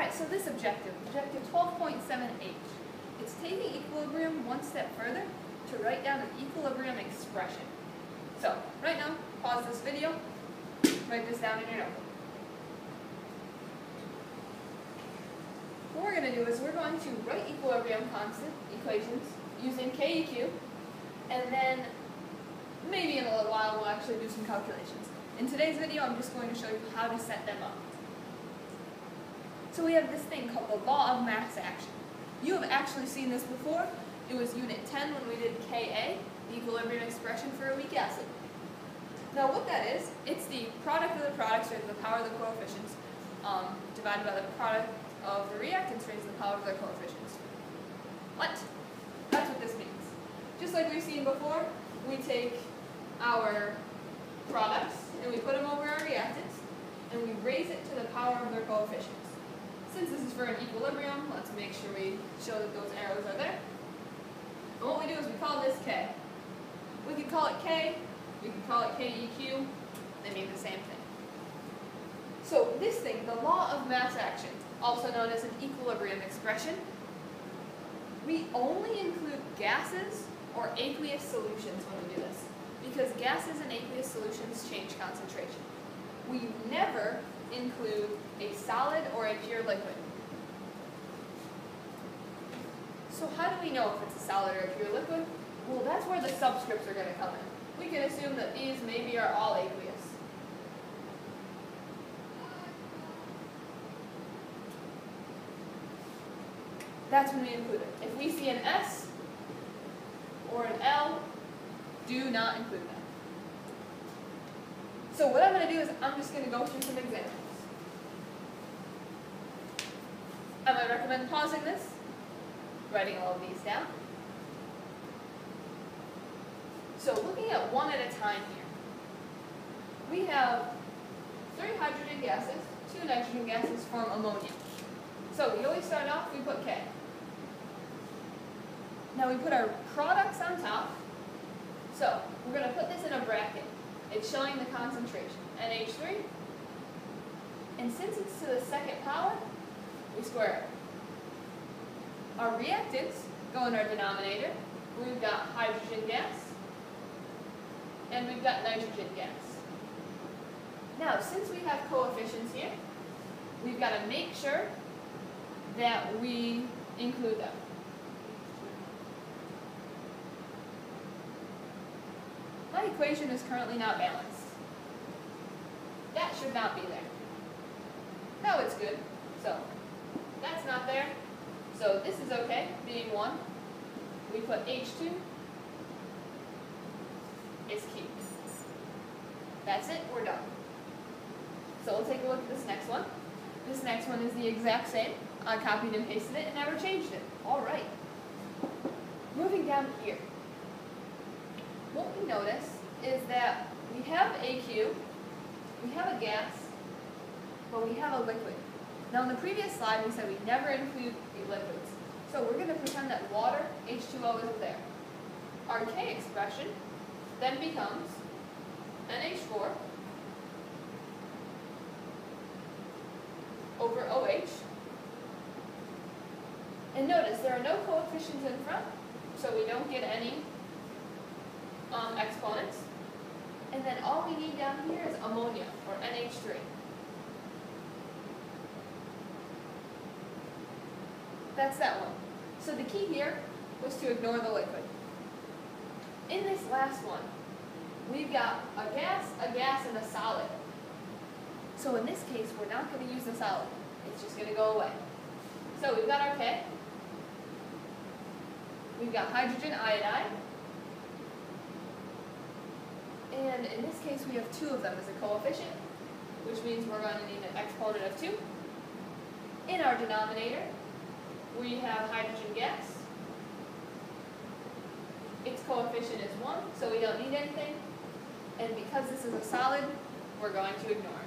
Alright, so this objective 12.7H, it's taking equilibrium one step further to write down an equilibrium expression. So, right now, pause this video, write this down in your notebook. What we're going to do is we're going to write equilibrium constant equations using KEQ, and then maybe in a little while we'll actually do some calculations. In today's video, I'm just going to show you how to set them up. So we have this thing called the law of mass action. You have actually seen this before. It was unit 10 when we did Ka, the equilibrium expression for a weak acid. Now what that is, it's the product of the products raised to the power of the coefficients divided by the product of the reactants raised to the power of their coefficients. What? That's what this means. Just like we've seen before, we take our products and we put them over our reactants and we raise it to the power of their coefficients. Since this is for an equilibrium, let's make sure we show that those arrows are there. And what we do is we call this K. We can call it K, we can call it KEQ, they mean the same thing. So this thing, the law of mass action, also known as an equilibrium expression, we only include gases or aqueous solutions when we do this, because gases and aqueous solutions change concentration. We never include a solid or a pure liquid. So how do we know if it's a solid or a pure liquid? Well, that's where the subscripts are going to come in. We can assume that these maybe are all aqueous. That's when we include it. If we see an S or an L, do not include them. So what I'm going to do is I'm just going to go through some examples. I might recommend pausing this, writing all of these down. So looking at one at a time here, we have 3 hydrogen gases, 2 nitrogen gases form ammonia. So we always start off, we put K. Now we put our products on top. So we're going to put this in a bracket. It's showing the concentration, NH3. And since it's to the second power, we square it. Our reactants go in our denominator. We've got hydrogen gas, and we've got nitrogen gas. Now, since we have coefficients here, we've got to make sure that we include them. My equation is currently not balanced. That should not be there. No, it's good. So, that's not there. So this is okay, being 1. We put H2 is key. That's it, we're done. So we'll take a look at this next one. This next one is the exact same. I copied and pasted it and never changed it. Alright. Moving down here. What we notice is that we have AQ, we have a gas, but we have a liquid. Now in the previous slide we said we never include the liquids. So we're going to pretend that water, H2O, isn't there. Our K expression then becomes NH4 over OH. And notice there are no coefficients in front, so we don't get any exponents. And then all we need down here is ammonia, or NH3. That's that one. So the key here was to ignore the liquid. In this last one, we've got a gas, and a solid. So in this case, we're not going to use the solid. It's just going to go away. So we've got our K. We've got hydrogen iodide. And in this case, we have 2 of them as a coefficient, which means we're going to need an exponent of 2. In our denominator, we have hydrogen gas. Its coefficient is 1, so we don't need anything. And because this is a solid, we're going to ignore it.